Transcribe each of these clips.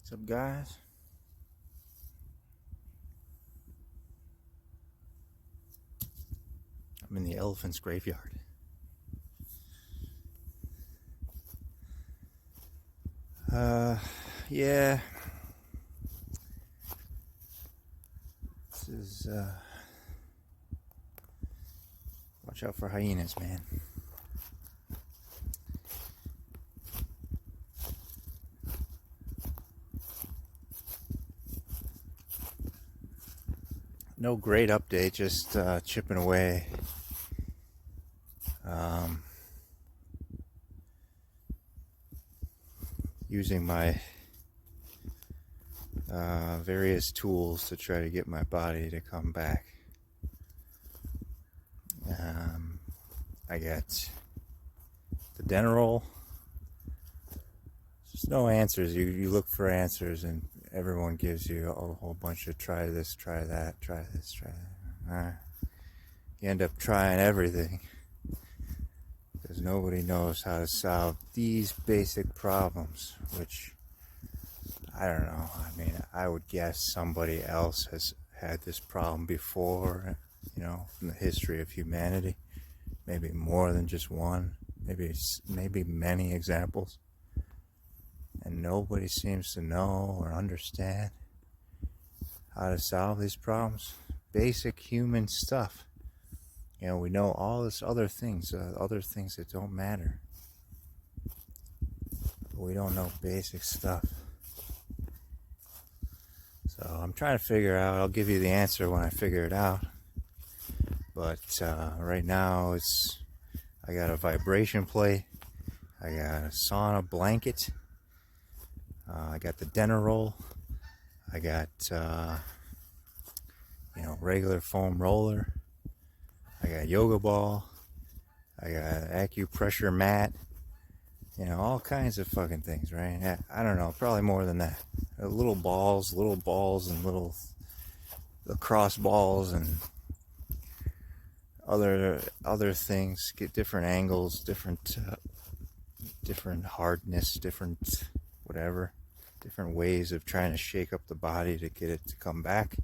What's up, guys? I'm in the elephant's graveyard. Yeah. This is, watch out for hyenas, man. No great update, just chipping away. Using my various tools to try to get my body to come back. I got the Denerol. There's no answers. You look for answers, and everyone gives you a whole bunch of try this, try that, try this, try that. You end up trying everything because nobody knows how to solve these basic problems, which I don't know. I mean, I would guess somebody else has had this problem before, in the history of humanity. Maybe more than just one, maybe many examples. And nobody seems to know or understand how to solve these problems. Basic human stuff. We know all this other things that don't matter. But we don't know basic stuff. So I'm trying to figure out, I'll give you the answer when I figure it out. But right now I got a vibration plate, I got a sauna blanket, I got the Denerol, I got regular foam roller, I got yoga ball, I got acupressure mat, all kinds of fucking things, right? I don't know, probably more than that. Little balls and little lacrosse balls and other things. Get different angles, different hardness, different whatever, different ways of trying to shake up the body to get it to come back,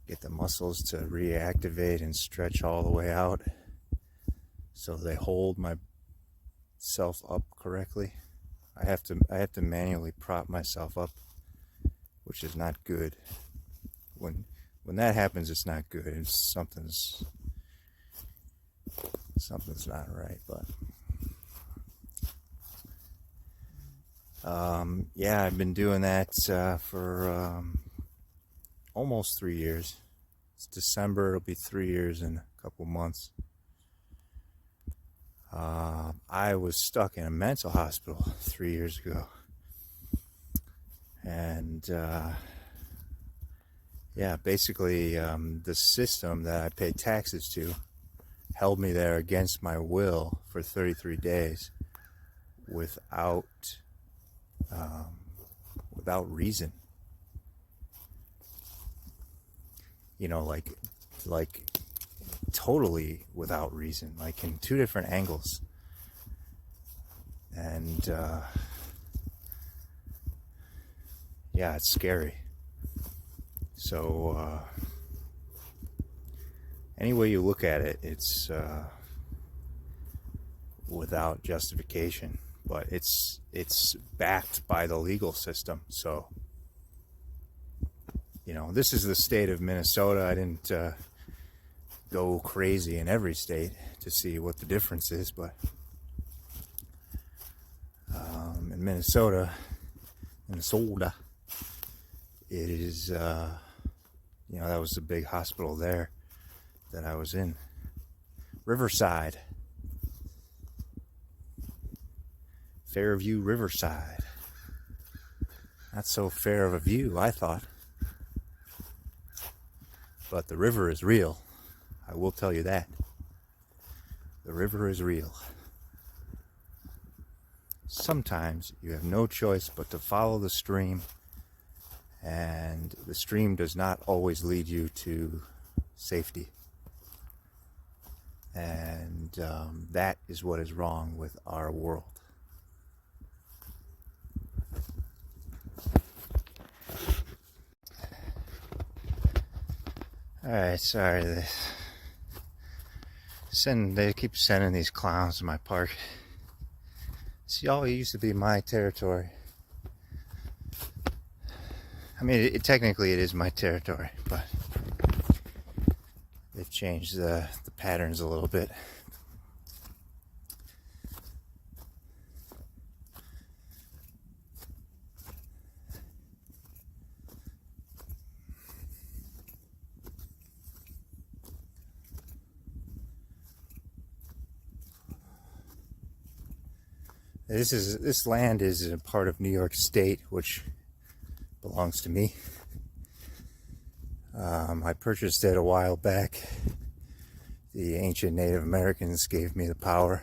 get the muscles to reactivate and stretch all the way out so they hold myself up correctly. I have to manually prop myself up, which is not good. When that happens, it's not good. Something's not right. But I've been doing that for almost 3 years. It's December. It'll be 3 years in a couple months. I was stuck in a mental hospital 3 years ago. And basically the system that I paid taxes to held me there against my will for 33 days without reason. Like totally without reason, like in two different angles. And it's scary. So any way you look at it, it's without justification, but it's backed by the legal system. So this is the state of Minnesota. I didn't go crazy in every state to see what the difference is, but in Minnesota, it is, that was the big hospital there that I was in. Riverside. Fairview, Riverside. Not so fair of a view, I thought. But the river is real. I will tell you that. The river is real. Sometimes you have no choice but to follow the stream, and the stream does not always lead you to safety. And that is what is wrong with our world. Alright, sorry. They keep sending these clowns to my park. See, all it used to be my territory. I mean, technically it is my territory, but they've changed the patterns a little bit. This land is a part of New York State, which belongs to me. I purchased it a while back. The ancient Native Americans gave me the power.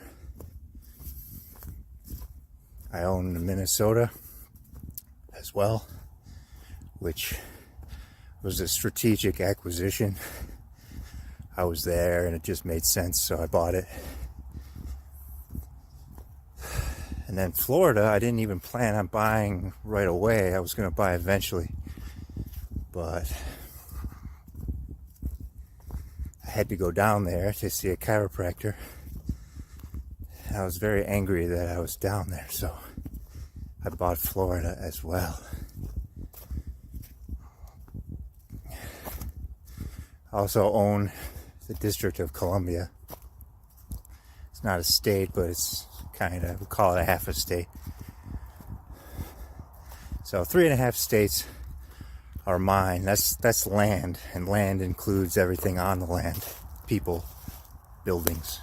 I own Minnesota as well, which was a strategic acquisition. I was there and it just made sense, so I bought it. And then Florida, I didn't even plan on buying right away. I was going to buy eventually. But I had to go down there to see a chiropractor. I was very angry that I was down there, so I bought Florida as well. I also own the District of Columbia. It's not a state, but it's kind of, we call it a half a state. So 3.5 states are mine. That's land, and land includes everything on the land: people, buildings.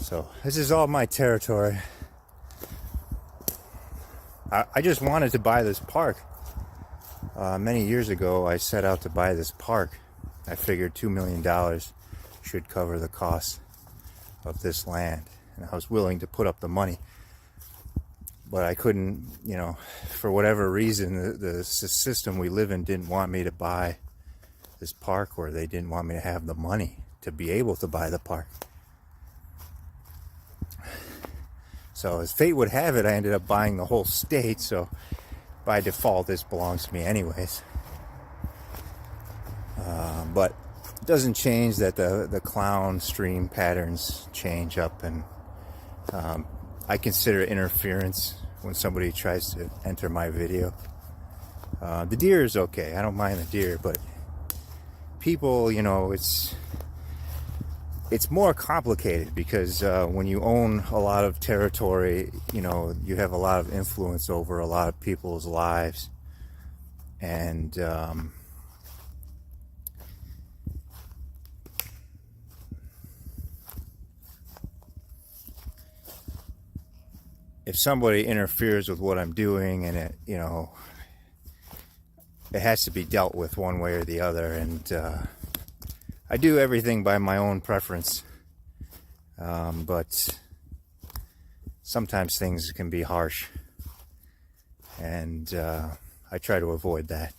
So this is all my territory. I just wanted to buy this park. Many years ago, I set out to buy this park. I figured $2 million should cover the cost of this land, and I was willing to put up the money. But I couldn't, for whatever reason, the system we live in didn't want me to buy this park, or they didn't want me to have the money to be able to buy the park. So as fate would have it, I ended up buying the whole state, so by default this belongs to me anyways. But it doesn't change that the clown stream patterns change up, and I consider interference when somebody tries to enter my video. The deer is okay. I don't mind the deer, but people, it's more complicated because when you own a lot of territory, you have a lot of influence over a lot of people's lives. And if somebody interferes with what I'm doing, and it has to be dealt with one way or the other. And I do everything by my own preference, but sometimes things can be harsh, and I try to avoid that.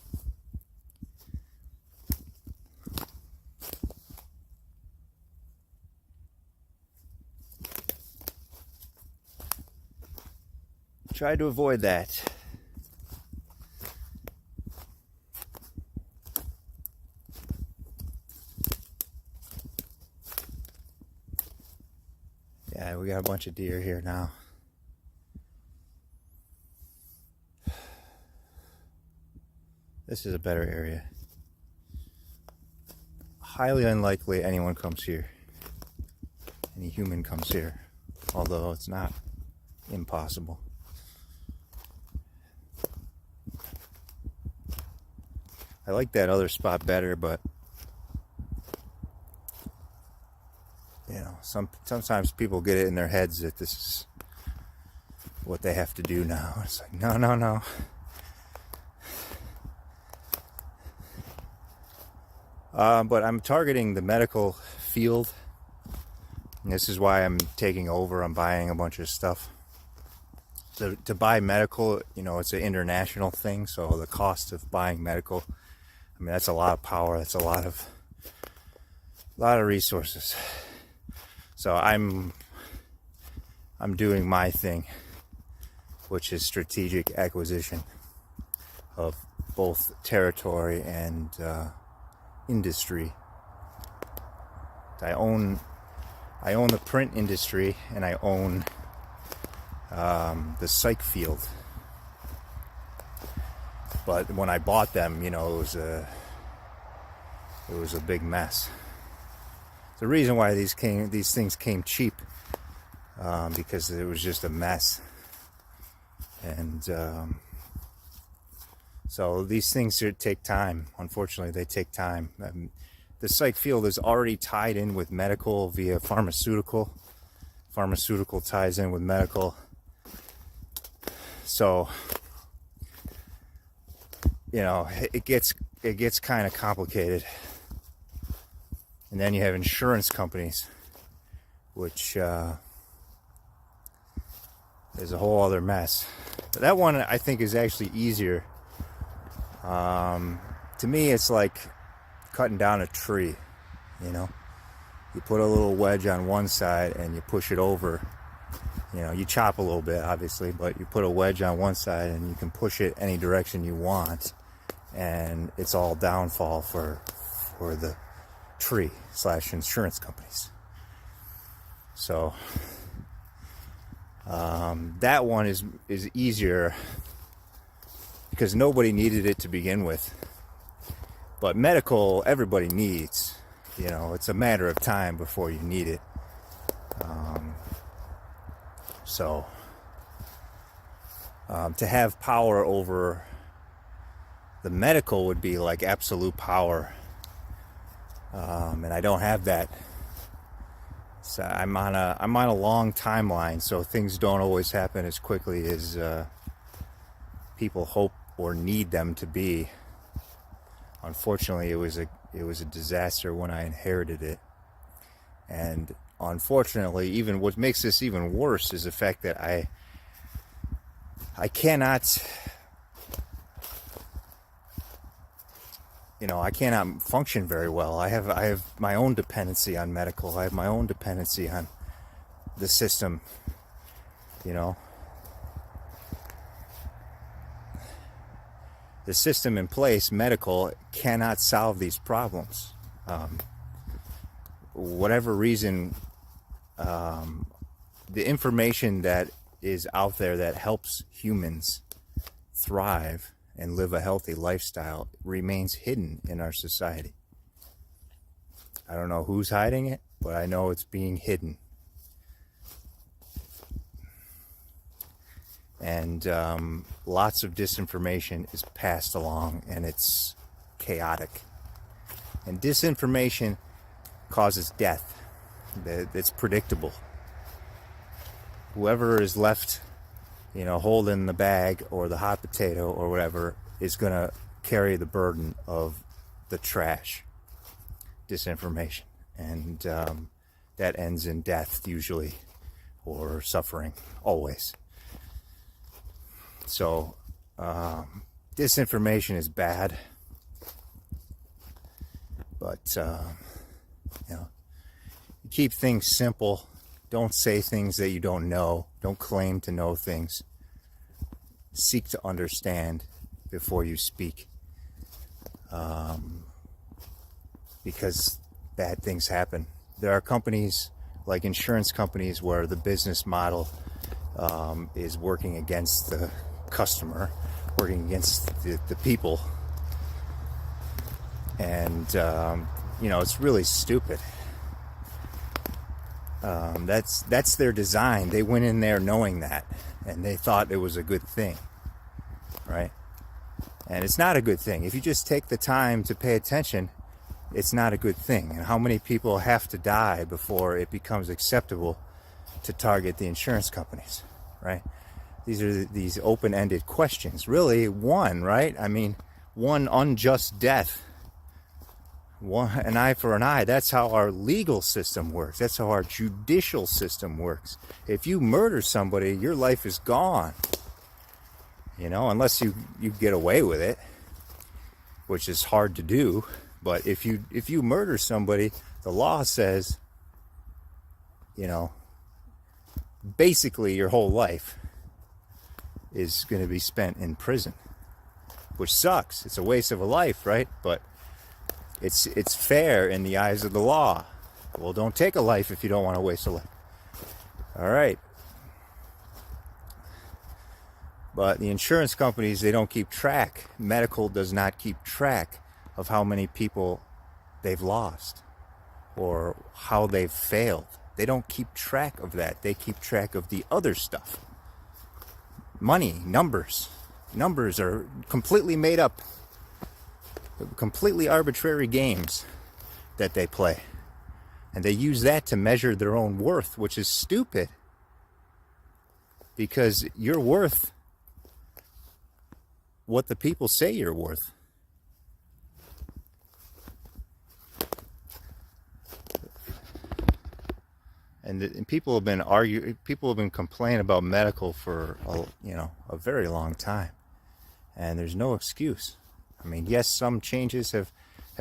Try to avoid that. Yeah, we got a bunch of deer here now. This is a better area. Highly unlikely anyone comes here. Any human comes here. Although it's not impossible. I like that other spot better, but sometimes people get it in their heads that this is what they have to do now. It's like, no. But I'm targeting the medical field. And this is why I'm taking over. I'm buying a bunch of stuff. So to buy medical, it's an international thing. So the cost of buying medical, that's a lot of power. That's a lot of resources. So I'm doing my thing, which is strategic acquisition of both territory and industry. I own the print industry, and I own the psych field. But when I bought them, it was a big mess. The reason why these things came cheap, because it was just a mess. And so these things should take time. Unfortunately, they take time. The psych field is already tied in with medical via pharmaceutical. Pharmaceutical ties in with medical. So, it gets kind of complicated. And then you have insurance companies, which is a whole other mess. But that one I think is actually easier. To me, it's like cutting down a tree. You put a little wedge on one side and you push it over. You chop a little bit, obviously, but you put a wedge on one side and you can push it any direction you want, and it's all downfall for the tree / insurance companies. So that one is easier because nobody needed it to begin with. But medical, everybody needs. It's a matter of time before you need it. So to have power over the medical would be like absolute power. And I don't have that. So I'm on a long timeline, so things don't always happen as quickly as people hope or need them to be. Unfortunately, it was a disaster when I inherited it. And unfortunately, even what makes this even worse is the fact that I cannot I cannot function very well. I have my own dependency on medical. I have my own dependency on the system. The system in place, medical, cannot solve these problems. Whatever reason, the information that is out there that helps humans thrive and live a healthy lifestyle remains hidden in our society. I don't know who's hiding it, but I know it's being hidden. And lots of disinformation is passed along, and it's chaotic. And disinformation causes death. It's predictable. Whoever is left, holding the bag or the hot potato or whatever is going to carry the burden of the trash, disinformation. And that ends in death usually, or suffering, always. So disinformation is bad, but keep things simple. Don't say things that you don't know. Don't claim to know things. Seek to understand before you speak, because bad things happen. There are companies like insurance companies where the business model is working against the customer, working against the people, and it's really stupid. That's their design. They went in there knowing that, and they thought it was a good thing, right? And it's not a good thing. If you just take the time to pay attention, it's not a good thing. And how many people have to die before it becomes acceptable to target the insurance companies, right? These are these open-ended questions. Really, one, right? I mean, one unjust death. An eye for an eye. That's how our legal system works. That's how our judicial system works. If you murder somebody, your life is gone. Unless you get away with it, which is hard to do. But if you murder somebody, the law says, basically your whole life is going to be spent in prison, which sucks. It's a waste of a life, right? But it's fair in the eyes of the law. Well, don't take a life if you don't want to waste a life. All right. But the insurance companies, they don't keep track. Medical does not keep track of how many people they've lost or how they've failed. They don't keep track of that. They keep track of the other stuff. Money, numbers. Numbers are completely made up, completely arbitrary games that they play. And they use that to measure their own worth, which is stupid. Because you're worth what the people say you're worth. And people have been complaining about medical for a very long time, and there's no excuse. I mean, yes, some changes have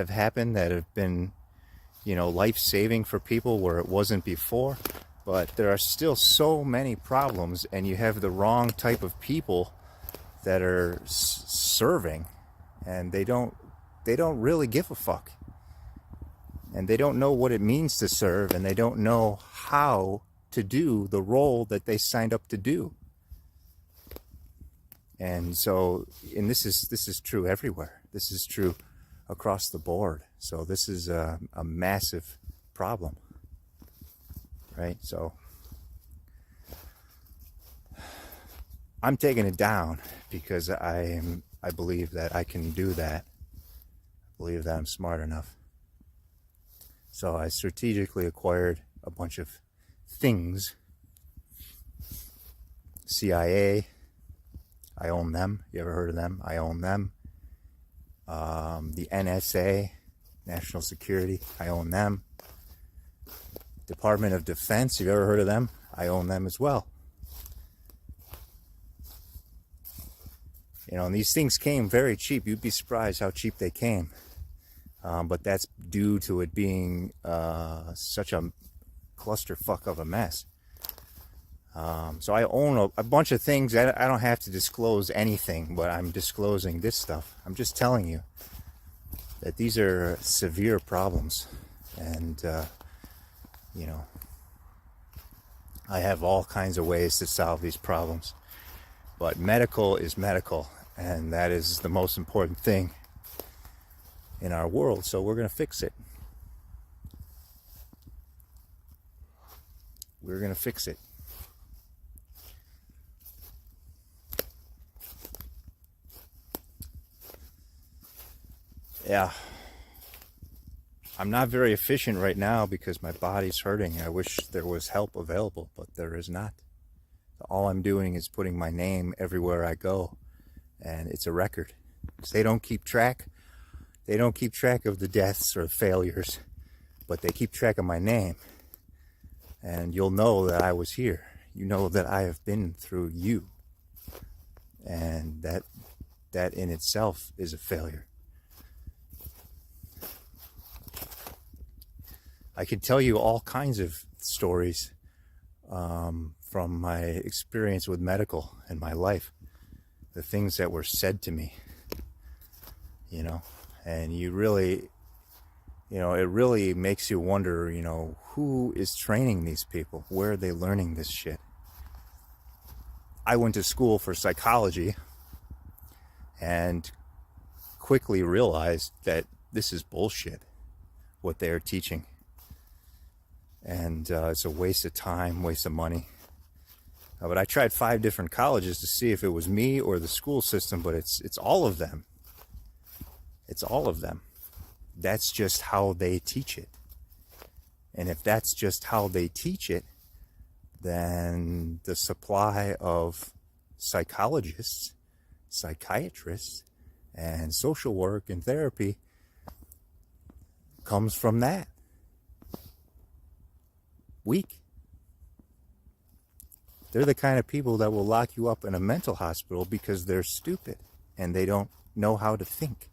happened that have been, life-saving for people where it wasn't before, but there are still so many problems, and you have the wrong type of people that are serving, and they don't really give a fuck. And they don't know what it means to serve, and they don't know how to do the role that they signed up to do. And so, and this is true everywhere. This is true across the board. So this is a massive problem, right? So I'm taking it down because I believe that I can do that. I believe that I'm smart enough. So I strategically acquired a bunch of things. CIA, I own them. You ever heard of them? I own them. The NSA, National Security, I own them. Department of Defense, you've ever heard of them? I own them as well. And these things came very cheap. You'd be surprised how cheap they came. But that's due to it being such a clusterfuck of a mess. So I own a bunch of things. I don't have to disclose anything, but I'm disclosing this stuff. I'm just telling you that these are severe problems. And, I have all kinds of ways to solve these problems. But medical is medical, and that is the most important thing in our world, so we're going to fix it. We're going to fix it. Yeah. I'm not very efficient right now because my body's hurting. I wish there was help available, but there is not. All I'm doing is putting my name everywhere I go, and it's a record. So they don't keep track. They don't keep track of the deaths or failures, but they keep track of my name. And you'll know that I was here. You know that I have been through you. And that in itself is a failure. I can tell you all kinds of stories from my experience with medical and my life. The things that were said to me, and you really, it really makes you wonder, who is training these people? Where are they learning this shit? I went to school for psychology and quickly realized that this is bullshit, what they're teaching. And it's a waste of time, waste of money. But I tried 5 different colleges to see if it was me or the school system, but it's all of them. It's all of them. That's just how they teach it. And if that's just how they teach it, then the supply of psychologists, psychiatrists, and social work and therapy comes from that. Weak. They're the kind of people that will lock you up in a mental hospital because they're stupid and they don't know how to think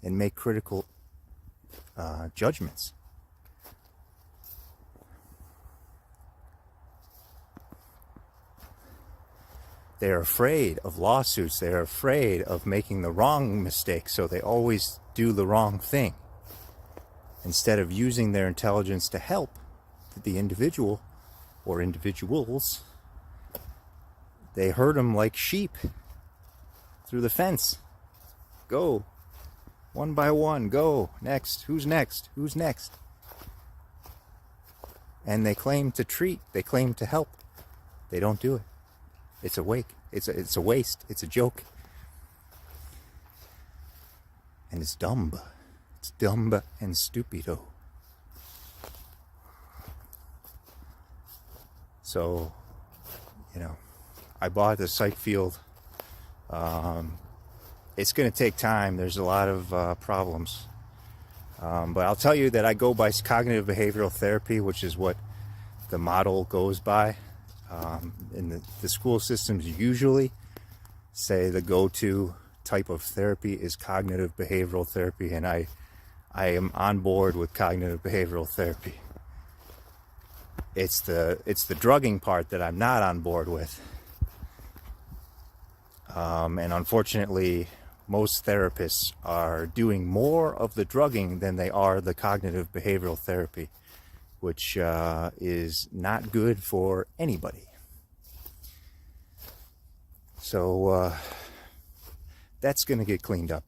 and make critical judgments. They're afraid of lawsuits. They're afraid of making the wrong mistake, so they always do the wrong thing. Instead of using their intelligence to help the individual or individuals, they herd them like sheep through the fence. Go. One by one. Go. Next. Who's next? Who's next? And they claim to treat. They claim to help. They don't do it. It's a wake. It's a waste. It's a joke. And it's dumb. It's dumb and stupido. So, I bought the psych field. It's going to take time. There's a lot of problems. But I'll tell you that I go by cognitive behavioral therapy, which is what the model goes by. And the school systems usually say the go-to type of therapy is cognitive behavioral therapy, and I am on board with cognitive behavioral therapy. It's the drugging part that I'm not on board with. And unfortunately, most therapists are doing more of the drugging than they are the cognitive behavioral therapy, which is not good for anybody. So that's going to get cleaned up.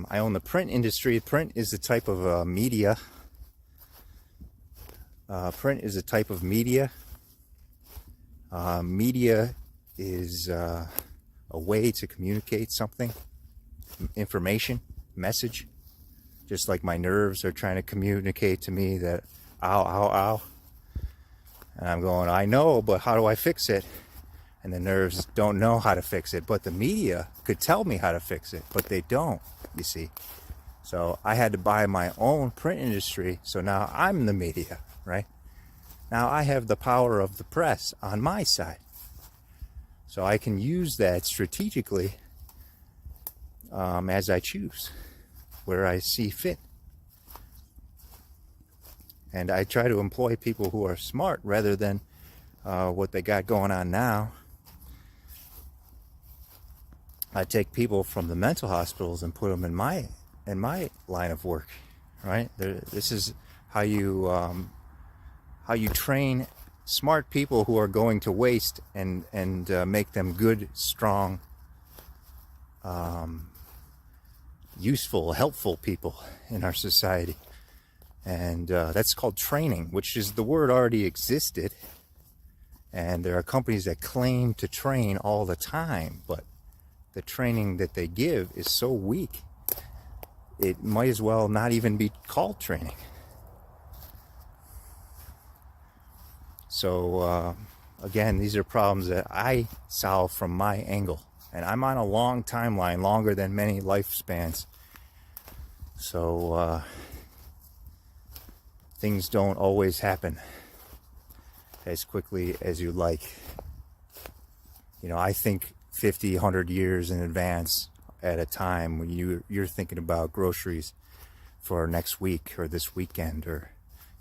I own the print industry. Print is a type of media. Print is a type of media. Media is a way to communicate something, information, message. Just like my nerves are trying to communicate to me that ow, ow, ow. And I'm going, I know, but how do I fix it? And the nerves don't know how to fix it. But the media could tell me how to fix it, but they don't, you see. So I had to buy my own print industry. So now I'm the media, right? Now I have the power of the press on my side. So I can use that strategically as I choose, where I see fit. And I try to employ people who are smart rather than what they got going on now. I take people from the mental hospitals and put them in my line of work, right? This is how you train smart people who are going to waste and make them good, strong, useful, helpful people in our society. And that's called training, which is the word already existed. And there are companies that claim to train all the time, but the training that they give is so weak, it might as well not even be called training. So, again, these are problems that I solve from my angle. And I'm on a long timeline, longer than many lifespans. So, things don't always happen as quickly as you like. I think 50, 100 years in advance at a time when you're thinking about groceries for next week or this weekend, or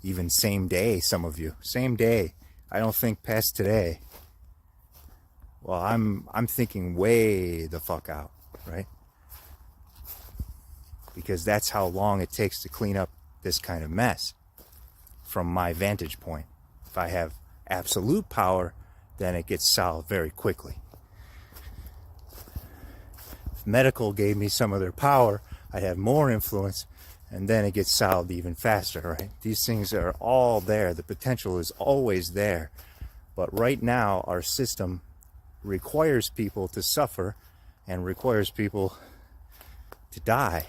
even same day. Some of you, same day. I don't think past today. Well, I'm thinking way the fuck out, right? Because that's how long it takes to clean up this kind of mess from my vantage point. If I have absolute power, then it gets solved very quickly. If medical gave me some of their power, I'd have more influence, and then it gets solved even faster, right? These things are all there. The potential is always there. But right now, our system requires people to suffer and requires people to die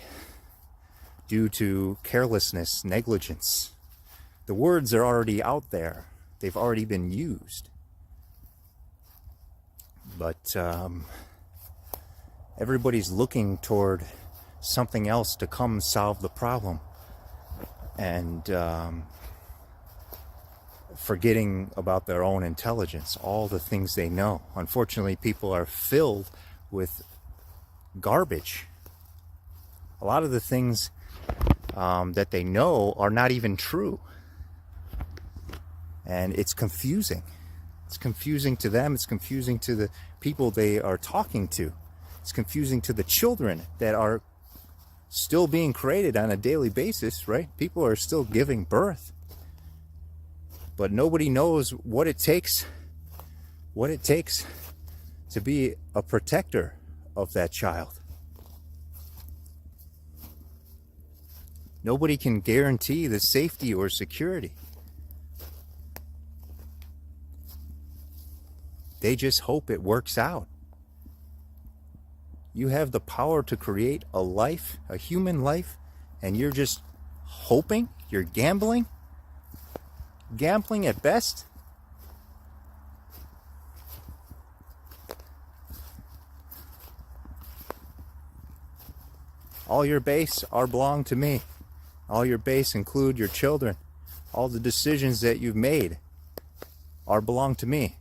due to carelessness, negligence. The words are already out there. They've already been used. But everybody's looking toward something else to come solve the problem, and forgetting about their own intelligence, all the things they know. Unfortunately, people are filled with garbage, A lot of the things that they know are not even true. And it's confusing. It's confusing to them. It's confusing to the people they are talking to. It's confusing to the children that are still being created on a daily basis, right? People are still giving birth. But nobody knows what it takes to be a protector of that child. Nobody can guarantee the safety or security. They just hope it works out. You have the power to create a life, a human life, and you're just hoping? You're gambling? Gambling at best? All your base are belong to me. All your base include your children. All the decisions that you've made are belong to me.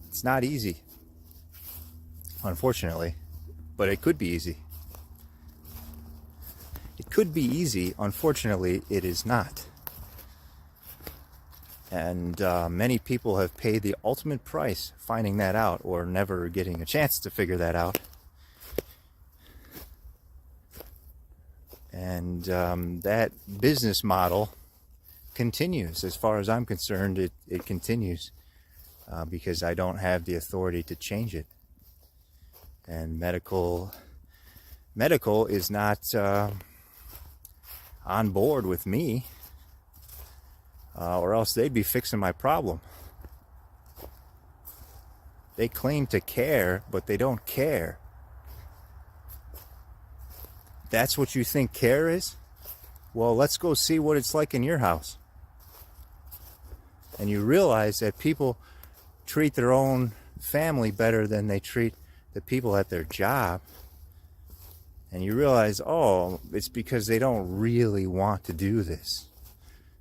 It's not easy, unfortunately, but it could be easy. It could be easy, unfortunately, it is not. And many people have paid the ultimate price finding that out or never getting a chance to figure that out. And that business model continues. As far as I'm concerned, it continues. Because I don't have the authority to change it. And medical is not on board with me, or else they'd be fixing my problem. They claim to care, but they don't care. That's what you think care is? Well, let's go see what it's like in your house. And you realize that people treat their own family better than they treat the people at their job. And you realize, oh, it's because they don't really want to do this.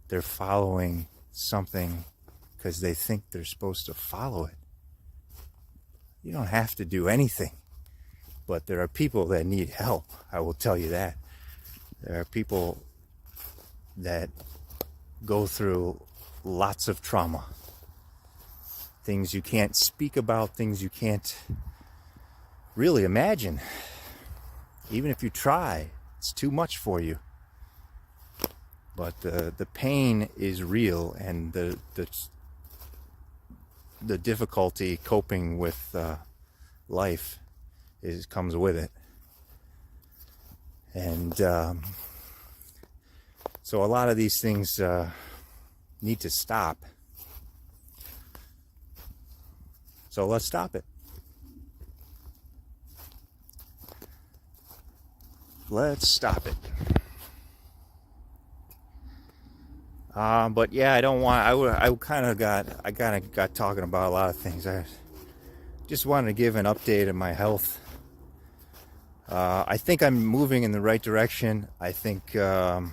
They're following something because they think they're supposed to follow it. You don't have to do anything. But there are people that need help, I will tell you that. There are people that go through lots of trauma. Things you can't speak about, things you can't really imagine. Even if you try, it's too much for you. But the pain is real, and the difficulty coping with life comes with it. And so a lot of these things need to stop. So let's stop it. Let's stop it. But yeah, I don't want. I kind of got talking about a lot of things. I just wanted to give an update on my health. I think I'm moving in the right direction. I think it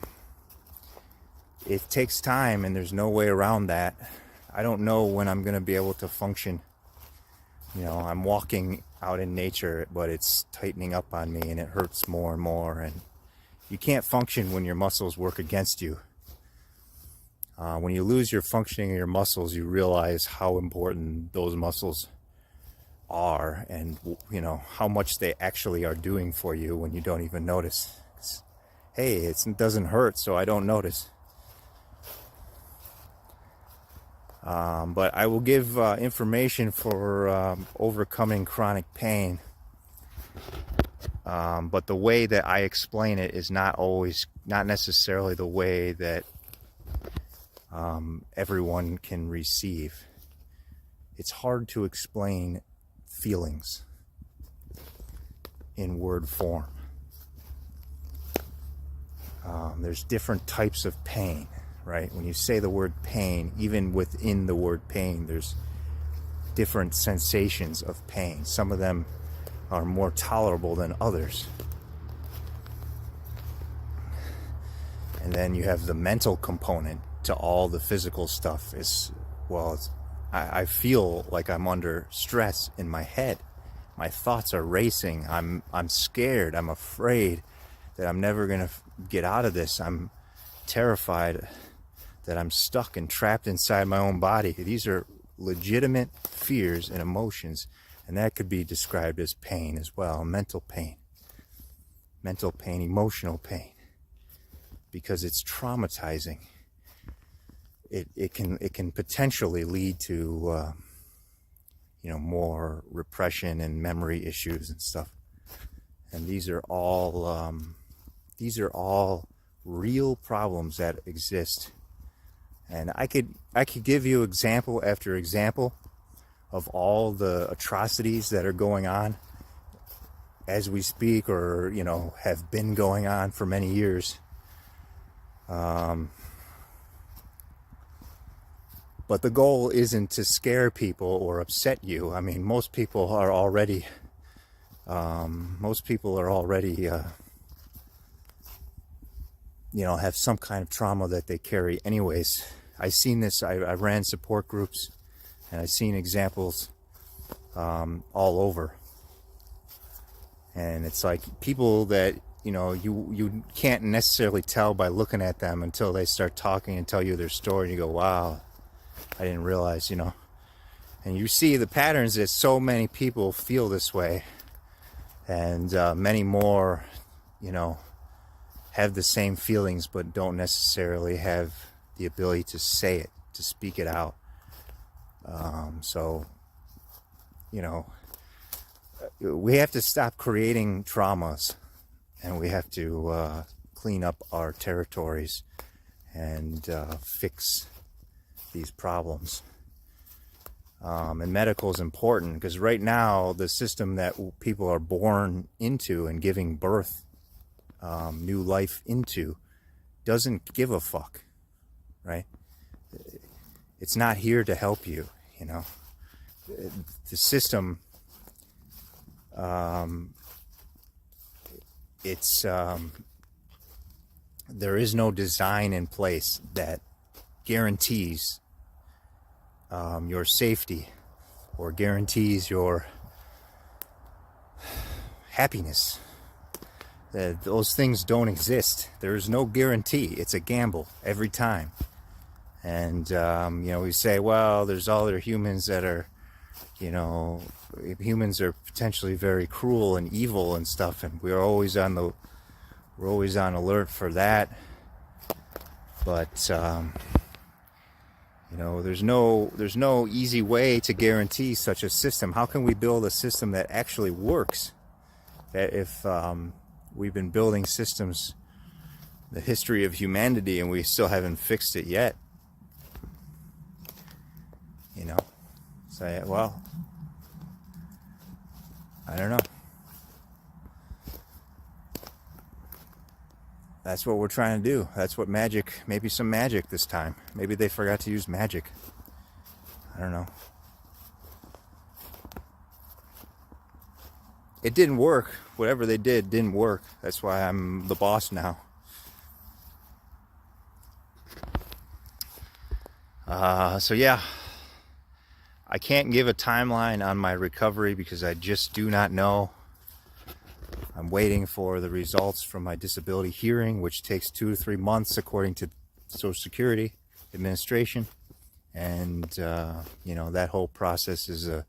takes time, and there's no way around that. I don't know when I'm going to be able to function. You know, I'm walking out in nature, but it's tightening up on me, and it hurts more and more. And you can't function when your muscles work against you. When you lose your functioning of your muscles, you realize how important those muscles are, and you know how much they actually are doing for you when you don't even notice. Hey, it doesn't hurt, so I don't notice. But I will give information for overcoming chronic pain. But the way that I explain it is not necessarily the way that everyone can receive. It's hard to explain feelings in word form. There's different types of pain. Right? When you say the word pain, even within the word pain, there's different sensations of pain. Some of them are more tolerable than others. And then you have the mental component to all the physical stuff. I feel like I'm under stress in my head. My thoughts are racing. I'm scared. I'm afraid that I'm never gonna get out of this. I'm terrified that I'm stuck and trapped inside my own body. These are legitimate fears and emotions, and that could be described as pain as well. Mental pain, emotional pain, because it's traumatizing. It can potentially lead to more repression and memory issues and stuff. And these are all real problems that exist. And I could give you example after example of all the atrocities that are going on as we speak, or have been going on for many years. But the goal isn't to scare people or upset you. I mean, most people are already have some kind of trauma that they carry anyways. I've seen this. I ran support groups, and I've seen examples all over. And it's like people that you can't necessarily tell by looking at them until they start talking and tell you their story, and you go, wow, I didn't realize, and you see the patterns that so many people feel this way, and many more have the same feelings but don't necessarily have the ability to say it, to speak it out. We have to stop creating traumas, and we have to clean up our territories and fix these problems. And medical is important, because right now the system that people are born into and giving birth, new life into, doesn't give a fuck, right? It's not here to help you. The system, there is no design in place that guarantees your safety or guarantees your happiness. Those things don't exist. There's no guarantee. It's a gamble every time. And we say, well, there's other humans that are, humans are potentially very cruel and evil and stuff, and we're always on alert for that. But there's no easy way to guarantee such a system. How can we build a system that actually works? That if we've been building systems the history of humanity and we still haven't fixed it yet, say, well, I don't know. That's what we're trying to do. That's what maybe some magic this time. Maybe they forgot to use magic. I don't know. It didn't work. Whatever they did didn't work. That's why I'm the boss now. So yeah, I can't give a timeline on my recovery because I just do not know. I'm waiting for the results from my disability hearing, which takes 2 to 3 months according to Social Security Administration. And, that whole process is a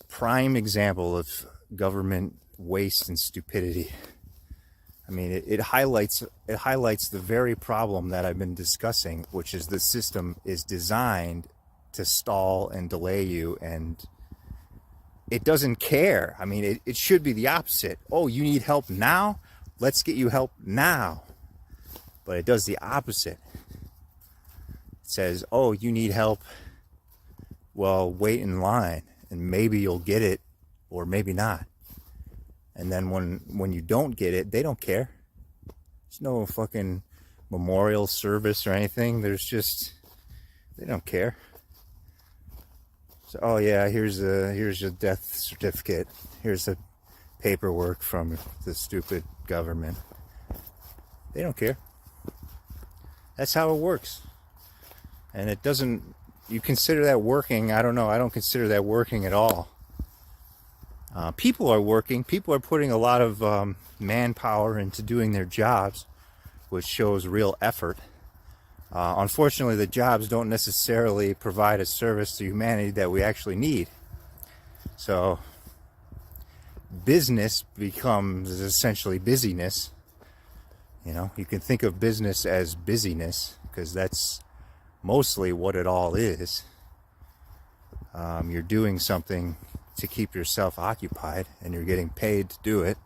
prime example of government waste and stupidity. I mean, it highlights the very problem that I've been discussing, which is the system is designed to stall and delay you, and it doesn't care. I mean, it should be the opposite. Oh, you need help now? Let's get you help now. But it does the opposite. It says, oh, you need help? Well, wait in line, and maybe you'll get it, or maybe not. And then when you don't get it, they don't care. There's no fucking memorial service or anything. They don't care. So, oh yeah, here's your death certificate. Here's the paperwork from the stupid government. They don't care. That's how it works. And it doesn't, you consider that working? I don't know. I don't consider that working at all. People are working. People are putting a lot of manpower into doing their jobs, which shows real effort. Unfortunately, the jobs don't necessarily provide a service to humanity that we actually need. So business becomes essentially busyness. You know, you can think of business as busyness because that's mostly what it all is. You're doing something to keep yourself occupied and you're getting paid to do it.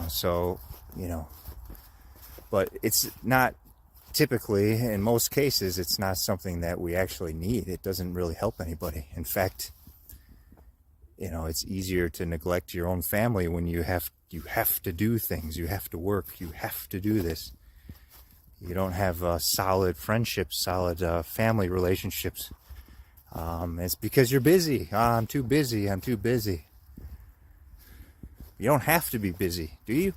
So, you know, but it's not typically, in most cases, it's not something that we actually need. It doesn't really help anybody. In fact, you know, it's easier to neglect your own family when you have to do things. You have to work. You have to do this. You don't have solid friendships, solid family relationships. It's because you're busy. I'm too busy. I'm too busy. You don't have to be busy, do you?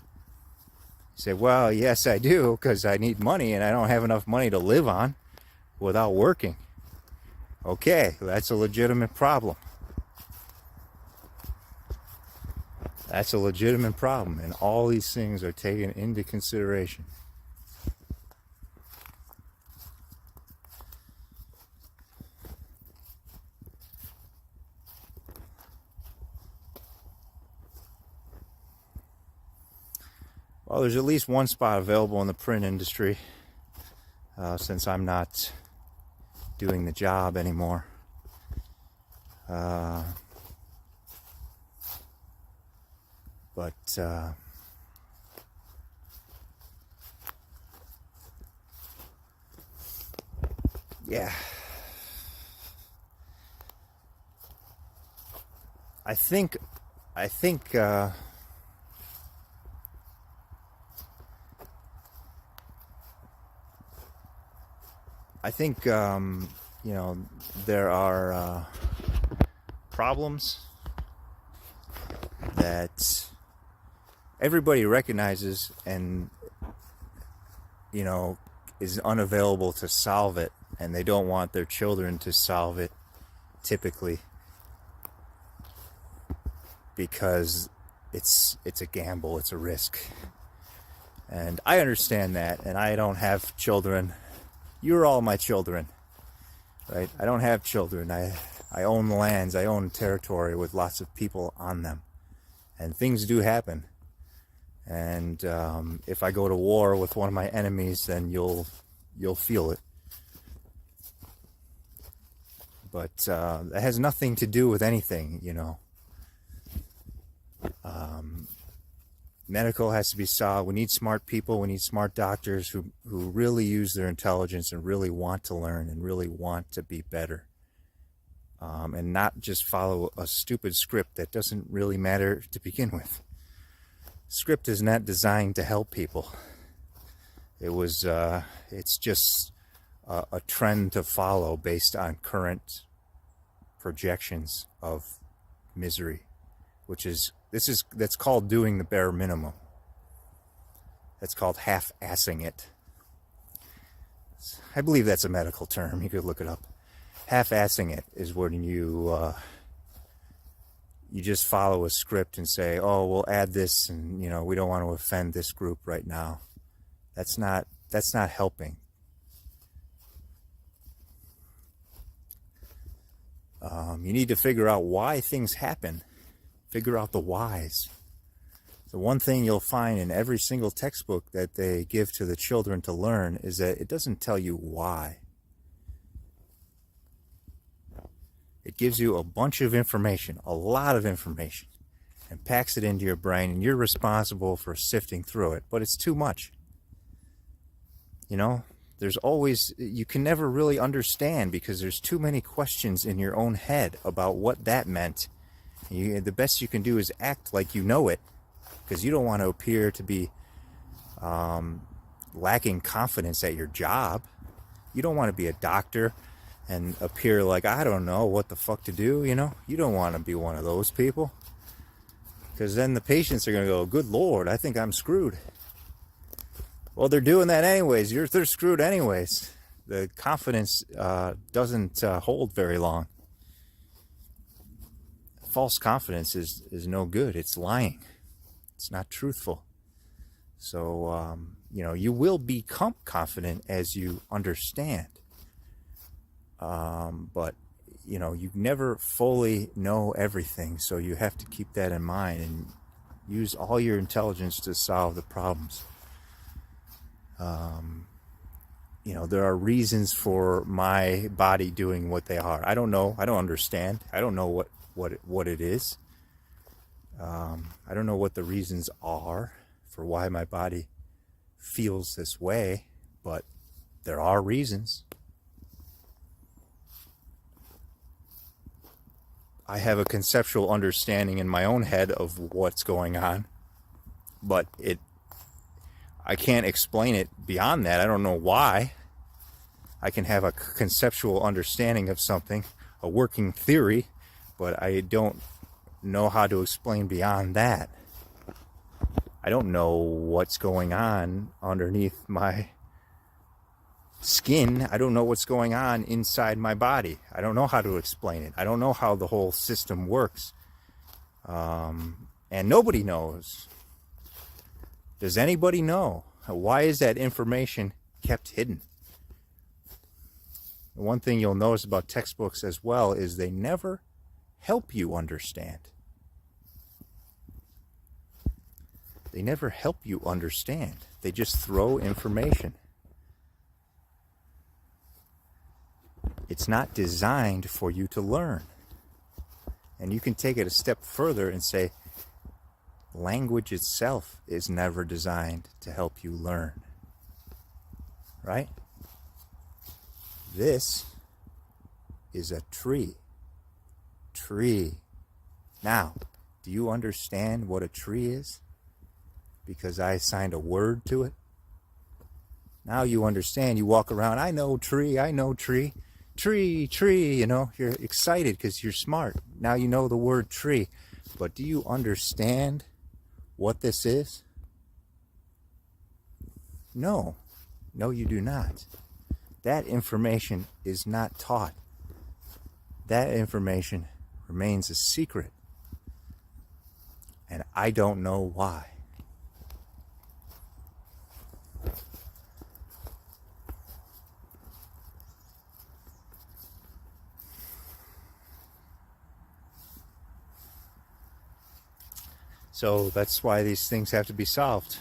You say, well, yes, I do, because I need money and I don't have enough money to live on without working. Okay, that's a legitimate problem. That's a legitimate problem, and all these things are taken into consideration. Well, there's at least one spot available in the print industry, since I'm not doing the job anymore. But yeah, I think you know, there are problems that everybody recognizes and, you know, is unavailable to solve it, and they don't want their children to solve it typically because it's a gamble, it's a risk. And I understand that, and I don't have children. You're all my children, right? I don't have children. I own lands, I own territory with lots of people on them, and things do happen. And if I go to war with one of my enemies, then you'll feel it. But that has nothing to do with anything, you know. Medical has to be solved. We need smart people. We need smart doctors who really use their intelligence and really want to learn and really want to be better. And not just follow a stupid script that doesn't really matter to begin with. Script is not designed to help people. It's just a trend to follow based on current projections of misery, that's called doing the bare minimum. That's called half-assing it. I believe that's a medical term. You could look it up. Half-assing it is when you just follow a script and say, oh, we'll add this, and you know, we don't want to offend this group right now. That's not helping. You need to figure out why things happen. Figure out the whys. The one thing you'll find in every single textbook that they give to the children to learn is that it doesn't tell you why. It gives you a bunch of information, a lot of information, and packs it into your brain, and you're responsible for sifting through it, but it's too much. You know, you can never really understand because there's too many questions in your own head about what that meant. The best you can do is act like you know it, because you don't want to appear to be lacking confidence at your job. You don't want to be a doctor and appear like I don't know what the fuck to do, you know? You don't want to be one of those people. Because then the patients are going to go, good Lord, I think I'm screwed. Well, they're doing that anyways. They're screwed anyways. The confidence doesn't hold very long. False confidence is no good. It's lying. It's not truthful. So, you will become confident as you understand. But, you never fully know everything. So you have to keep that in mind and use all your intelligence to solve the problems. There are reasons for my body doing what they are. I don't know. I don't understand. I don't know what it is. I don't know what the reasons are for why my body feels this way, but there are reasons. I have a conceptual understanding in my own head of what's going on, but I can't explain it beyond that. I don't know why. I can have a conceptual understanding of something, a working theory, but I don't know how to explain beyond that. I don't know what's going on underneath my skin. I don't know what's going on inside my body. I don't know how to explain it. I don't know how the whole system works. And nobody knows. Does anybody know? Why is that information kept hidden? The one thing you'll notice about textbooks as well is they never help you understand. They never help you understand. They just throw information. It's not designed for you to learn. And you can take it a step further and say, language itself is never designed to help you learn. Right? This is a tree. Tree. Now, do you understand what a tree is? Because I assigned a word to it. Now you understand. You walk around, I know tree, tree, you're excited because you're smart. Now you know the word tree. But do you understand what this is? No, you do not. That information is not taught. That information remains a secret. And I don't know why. So that's why these things have to be solved.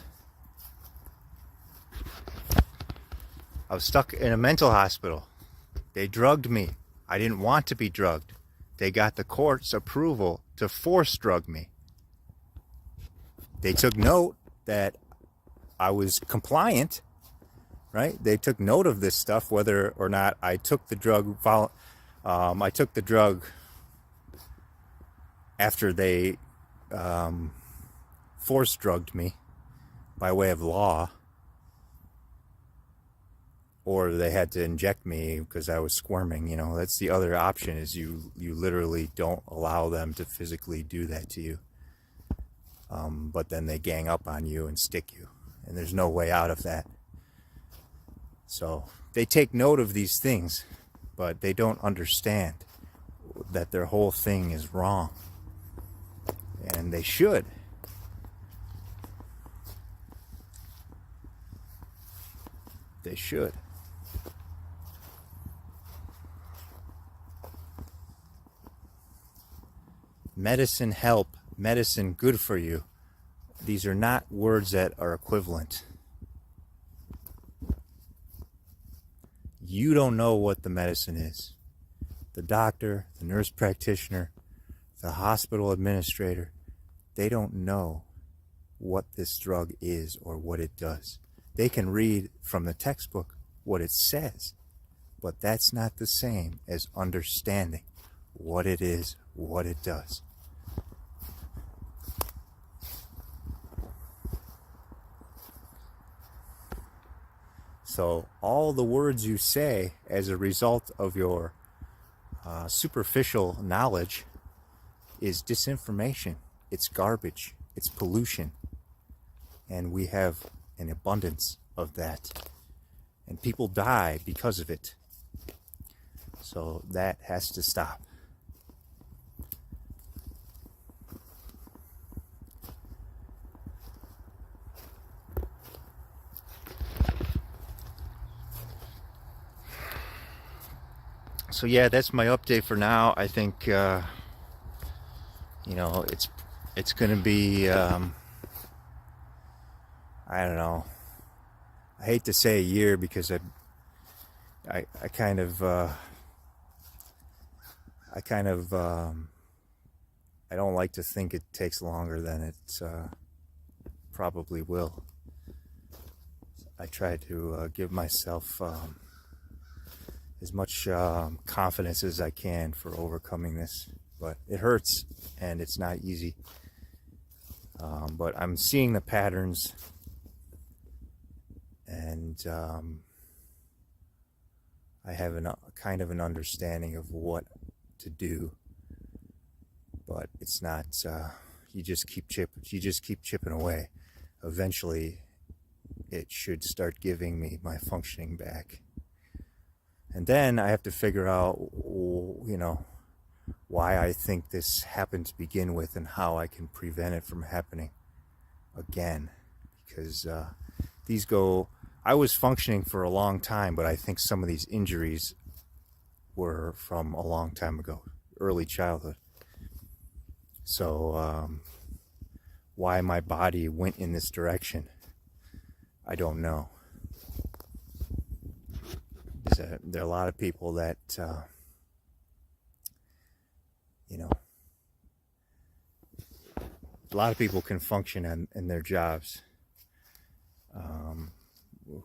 I was stuck in a mental hospital. They drugged me. I didn't want to be drugged. They got the court's approval to force drug me. They took note that I was compliant, right? They took note of this stuff, whether or not I took the drug. I took the drug after they force drugged me by way of law, or they had to inject me because I was squirming. That's the other option, is you literally don't allow them to physically do that to you. But then they gang up on you and stick you, and there's no way out of that. So they take note of these things, but they don't understand that their whole thing is wrong. And they should. They should. Medicine help, medicine good for you. These are not words that are equivalent. You don't know what the medicine is. The doctor, the nurse practitioner, the hospital administrator, they don't know what this drug is or what it does. They can read from the textbook what it says, but that's not the same as understanding what it is, what it does. So all the words you say as a result of your superficial knowledge is disinformation. It's garbage. It's pollution. And we have an abundance of that. And people die because of it. So that has to stop. So yeah, that's my update for now. I think it's gonna be I don't know. I hate to say a year because I kind of I don't like to think it takes longer than it probably will. I try to give myself as much confidence as I can for overcoming this, but it hurts and it's not easy. But I'm seeing the patterns, and I have a kind of an understanding of what to do. But it's not. You just keep chipping away. Eventually, it should start giving me my functioning back. And then I have to figure out, why I think this happened to begin with and how I can prevent it from happening again. Because I was functioning for a long time, but I think some of these injuries were from a long time ago, early childhood. So why my body went in this direction, I don't know. There are a lot of people that, a lot of people can function in their jobs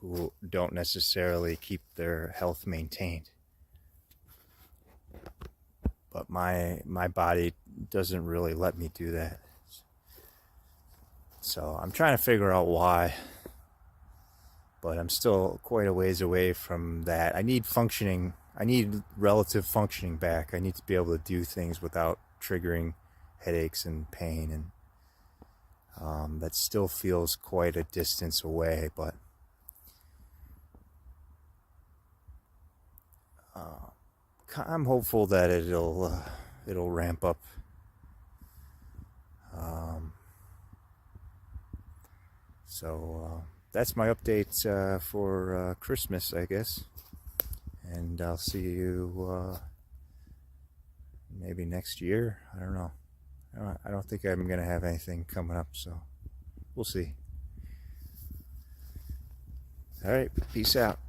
who don't necessarily keep their health maintained. But my body doesn't really let me do that. So I'm trying to figure out why. But I'm still quite a ways away from that. I need relative functioning back. I need to be able to do things without triggering headaches and pain, and that still feels quite a distance away, but I'm hopeful that it'll ramp up. So that's my update for Christmas, I guess. And I'll see you maybe next year. I don't know. I don't think I'm going to have anything coming up, so we'll see. All right, peace out.